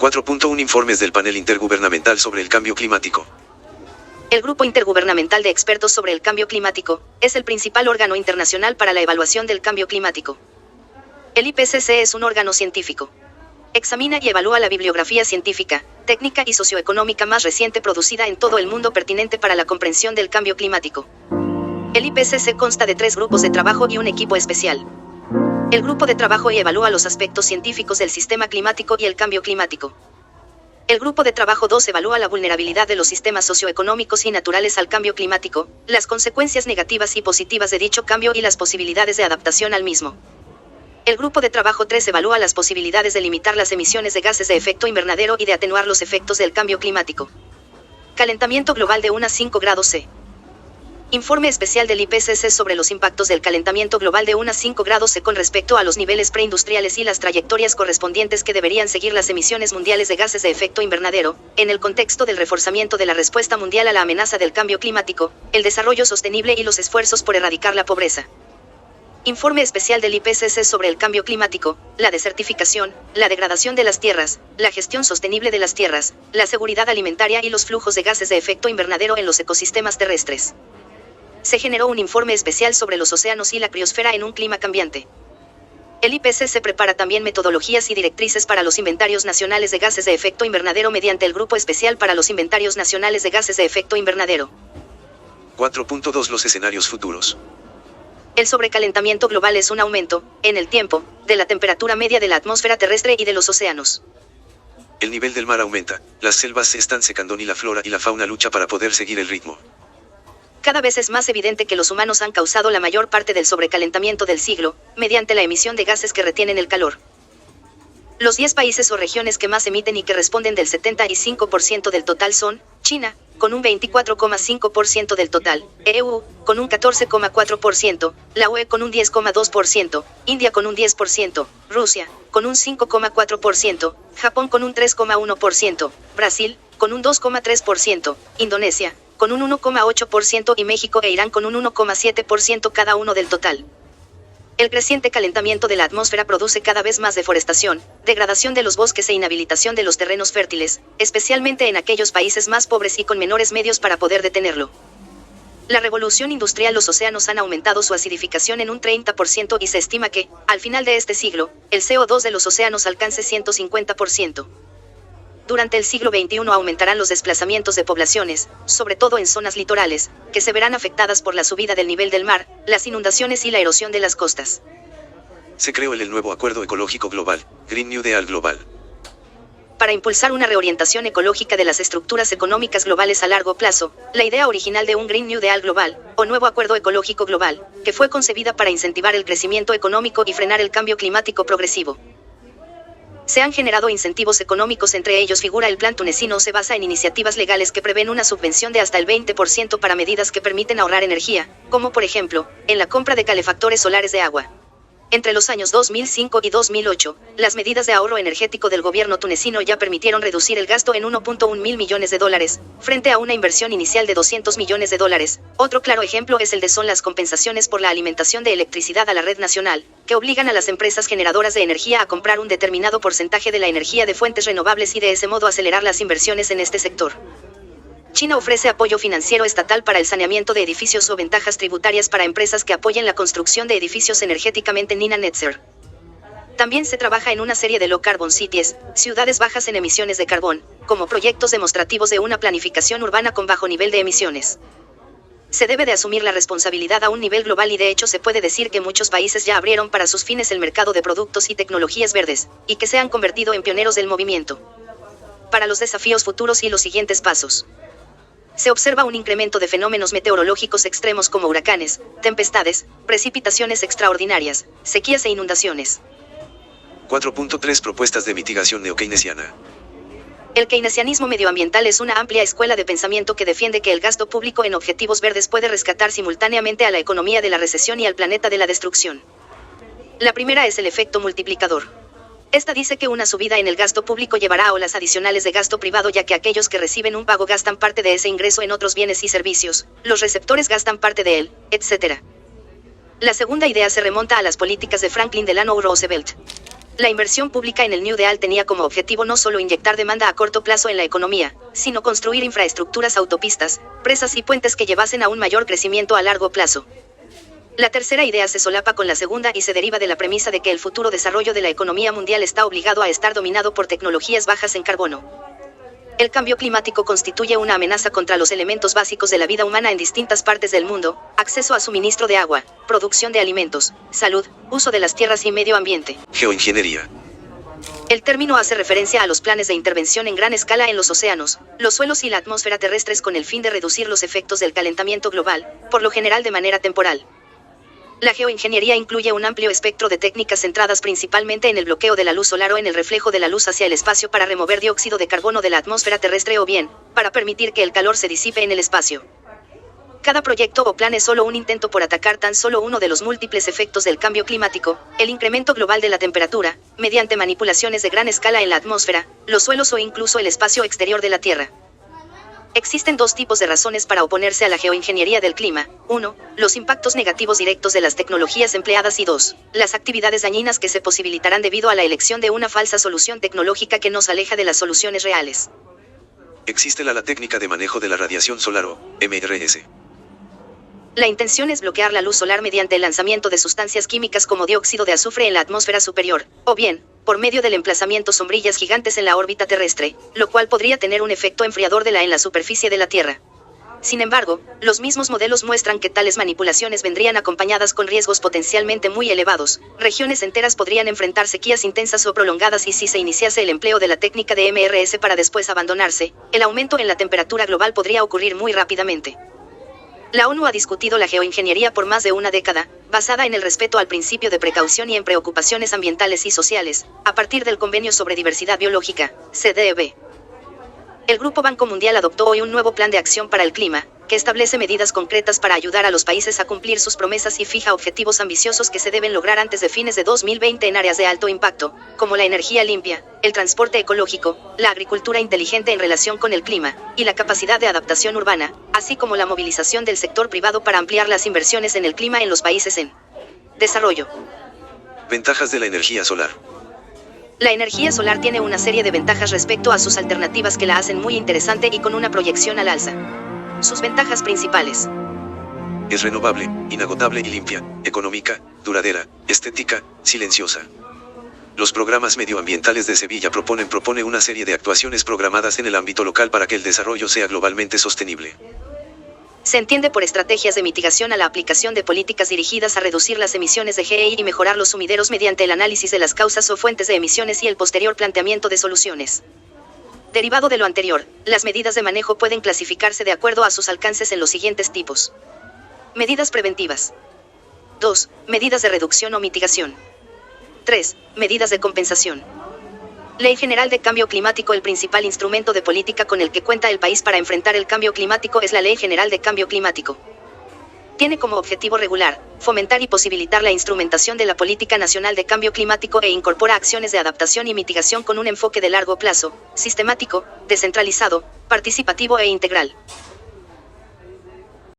4.1 Informes del Panel Intergubernamental sobre el Cambio Climático. El Grupo Intergubernamental de Expertos sobre el Cambio Climático es el principal órgano internacional para la evaluación del cambio climático. El IPCC es un órgano científico. Examina y evalúa la bibliografía científica, técnica y socioeconómica más reciente producida en todo el mundo pertinente para la comprensión del cambio climático. El IPCC consta de 3 grupos de trabajo y un equipo especial. El grupo de trabajo evalúa los aspectos científicos del sistema climático y el cambio climático. El grupo de trabajo 2 evalúa la vulnerabilidad de los sistemas socioeconómicos y naturales al cambio climático, las consecuencias negativas y positivas de dicho cambio y las posibilidades de adaptación al mismo. El grupo de trabajo 3 evalúa las posibilidades de limitar las emisiones de gases de efecto invernadero y de atenuar los efectos del cambio climático. Calentamiento global de 1 a 5 grados C. Informe especial del IPCC sobre los impactos del calentamiento global de 1 a 5 grados C con respecto a los niveles preindustriales y las trayectorias correspondientes que deberían seguir las emisiones mundiales de gases de efecto invernadero, en el contexto del reforzamiento de la respuesta mundial a la amenaza del cambio climático, el desarrollo sostenible y los esfuerzos por erradicar la pobreza. Informe especial del IPCC sobre el cambio climático, la desertificación, la degradación de las tierras, la gestión sostenible de las tierras, la seguridad alimentaria y los flujos de gases de efecto invernadero en los ecosistemas terrestres. Se generó un informe especial sobre los océanos y la criosfera en un clima cambiante. El IPCC prepara también metodologías y directrices para los inventarios nacionales de gases de efecto invernadero mediante el Grupo Especial para los Inventarios Nacionales de Gases de Efecto Invernadero. 4.2 Los escenarios futuros. El sobrecalentamiento global es un aumento, en el tiempo, de la temperatura media de la atmósfera terrestre y de los océanos. El nivel del mar aumenta, las selvas se están secando y la flora y la fauna lucha para poder seguir el ritmo. Cada vez es más evidente que los humanos han causado la mayor parte del sobrecalentamiento del siglo, mediante la emisión de gases que retienen el calor. Los 10 países o regiones que más emiten y que responden del 75% del total son: China, con un 24,5% del total, EU, con un 14,4%, la UE con un 10,2%, India con un 10%, Rusia, con un 5,4%, Japón con un 3,1%, Brasil, con un 2,3%, Indonesia, con un 1,8% y México e Irán con un 1,7% cada uno del total. El creciente calentamiento de la atmósfera produce cada vez más deforestación, degradación de los bosques e inhabilitación de los terrenos fértiles, especialmente en aquellos países más pobres y con menores medios para poder detenerlo. La revolución industrial, los océanos han aumentado su acidificación en un 30% y se estima que, al final de este siglo, el CO2 de los océanos alcance 150%. Durante el siglo XXI aumentarán los desplazamientos de poblaciones, sobre todo en zonas litorales, que se verán afectadas por la subida del nivel del mar, las inundaciones y la erosión de las costas. Se creó el nuevo Acuerdo Ecológico Global, Green New Deal Global. Para impulsar una reorientación ecológica de las estructuras económicas globales a largo plazo, la idea original de un Green New Deal Global, o Nuevo Acuerdo Ecológico Global, que fue concebida para incentivar el crecimiento económico y frenar el cambio climático progresivo. Se han generado incentivos económicos, entre ellos figura el Plan Tunecino. Se basa en iniciativas legales que prevén una subvención de hasta el 20% para medidas que permiten ahorrar energía, como por ejemplo, en la compra de calefactores solares de agua. Entre los años 2005 y 2008, las medidas de ahorro energético del gobierno tunecino ya permitieron reducir el gasto en 1.1 mil millones de dólares, frente a una inversión inicial de 200 millones de dólares. Otro claro ejemplo es el de son las compensaciones por la alimentación de electricidad a la red nacional, que obligan a las empresas generadoras de energía a comprar un determinado porcentaje de la energía de fuentes renovables y de ese modo acelerar las inversiones en este sector. China ofrece apoyo financiero estatal para el saneamiento de edificios o ventajas tributarias para empresas que apoyen la construcción de edificios energéticamente Net-Zero. También se trabaja en una serie de low carbon cities, ciudades bajas en emisiones de carbón, como proyectos demostrativos de una planificación urbana con bajo nivel de emisiones. Se debe de asumir la responsabilidad a un nivel global y de hecho se puede decir que muchos países ya abrieron para sus fines el mercado de productos y tecnologías verdes, y que se han convertido en pioneros del movimiento. Para los desafíos futuros y los siguientes pasos. Se observa un incremento de fenómenos meteorológicos extremos como huracanes, tempestades, precipitaciones extraordinarias, sequías e inundaciones. 4.3 Propuestas de mitigación neokeynesiana. El keynesianismo medioambiental es una amplia escuela de pensamiento que defiende que el gasto público en objetivos verdes puede rescatar simultáneamente a la economía de la recesión y al planeta de la destrucción. La primera es el efecto multiplicador. Esta dice que una subida en el gasto público llevará a olas adicionales de gasto privado, ya que aquellos que reciben un pago gastan parte de ese ingreso en otros bienes y servicios, los receptores gastan parte de él, etc. La segunda idea se remonta a las políticas de Franklin Delano Roosevelt. La inversión pública en el New Deal tenía como objetivo no solo inyectar demanda a corto plazo en la economía, sino construir infraestructuras, autopistas, presas y puentes que llevasen a un mayor crecimiento a largo plazo. La tercera idea se solapa con la segunda y se deriva de la premisa de que el futuro desarrollo de la economía mundial está obligado a estar dominado por tecnologías bajas en carbono. El cambio climático constituye una amenaza contra los elementos básicos de la vida humana en distintas partes del mundo: acceso a suministro de agua, producción de alimentos, salud, uso de las tierras y medio ambiente. Geoingeniería. El término hace referencia a los planes de intervención en gran escala en los océanos, los suelos y la atmósfera terrestres con el fin de reducir los efectos del calentamiento global, por lo general de manera temporal. La geoingeniería incluye un amplio espectro de técnicas centradas principalmente en el bloqueo de la luz solar o en el reflejo de la luz hacia el espacio para remover dióxido de carbono de la atmósfera terrestre o bien, para permitir que el calor se disipe en el espacio. Cada proyecto o plan es solo un intento por atacar tan solo uno de los múltiples efectos del cambio climático: el incremento global de la temperatura, mediante manipulaciones de gran escala en la atmósfera, los suelos o incluso el espacio exterior de la Tierra. Existen dos tipos de razones para oponerse a la geoingeniería del clima: 1, los impactos negativos directos de las tecnologías empleadas, y 2, las actividades dañinas que se posibilitarán debido a la elección de una falsa solución tecnológica que nos aleja de las soluciones reales. Existe la técnica de manejo de la radiación solar o MRS. La intención es bloquear la luz solar mediante el lanzamiento de sustancias químicas como dióxido de azufre en la atmósfera superior, o bien, por medio del emplazamiento de sombrillas gigantes en la órbita terrestre, lo cual podría tener un efecto enfriador en la superficie de la Tierra. Sin embargo, los mismos modelos muestran que tales manipulaciones vendrían acompañadas con riesgos potencialmente muy elevados. Regiones enteras podrían enfrentar sequías intensas o prolongadas, y si se iniciase el empleo de la técnica de MRS para después abandonarse, el aumento en la temperatura global podría ocurrir muy rápidamente. La ONU ha discutido la geoingeniería por más de una década, basada en el respeto al principio de precaución y en preocupaciones ambientales y sociales, a partir del Convenio sobre Diversidad Biológica, CDB. El Grupo Banco Mundial adoptó hoy un nuevo plan de acción para el clima, que establece medidas concretas para ayudar a los países a cumplir sus promesas y fija objetivos ambiciosos que se deben lograr antes de fines de 2020 en áreas de alto impacto, como la energía limpia, el transporte ecológico, la agricultura inteligente en relación con el clima, y la capacidad de adaptación urbana, así como la movilización del sector privado para ampliar las inversiones en el clima en los países en desarrollo. Ventajas de la energía solar. La energía solar tiene una serie de ventajas respecto a sus alternativas que la hacen muy interesante y con una proyección al alza. Sus ventajas principales: es renovable, inagotable y limpia, económica, duradera, estética, silenciosa. Los programas medioambientales de Sevilla propone una serie de actuaciones programadas en el ámbito local para que el desarrollo sea globalmente sostenible. Se entiende por estrategias de mitigación a la aplicación de políticas dirigidas a reducir las emisiones de GEI y mejorar los sumideros mediante el análisis de las causas o fuentes de emisiones y el posterior planteamiento de soluciones. Derivado de lo anterior, las medidas de manejo pueden clasificarse de acuerdo a sus alcances en los siguientes tipos. Medidas preventivas. 2. Medidas de reducción o mitigación. 3. Medidas de compensación. Ley General de Cambio Climático. El principal instrumento de política con el que cuenta el país para enfrentar el cambio climático es la Ley General de Cambio Climático. Tiene como objetivo regular, fomentar y posibilitar la instrumentación de la Política Nacional de Cambio Climático e incorpora acciones de adaptación y mitigación con un enfoque de largo plazo, sistemático, descentralizado, participativo e integral.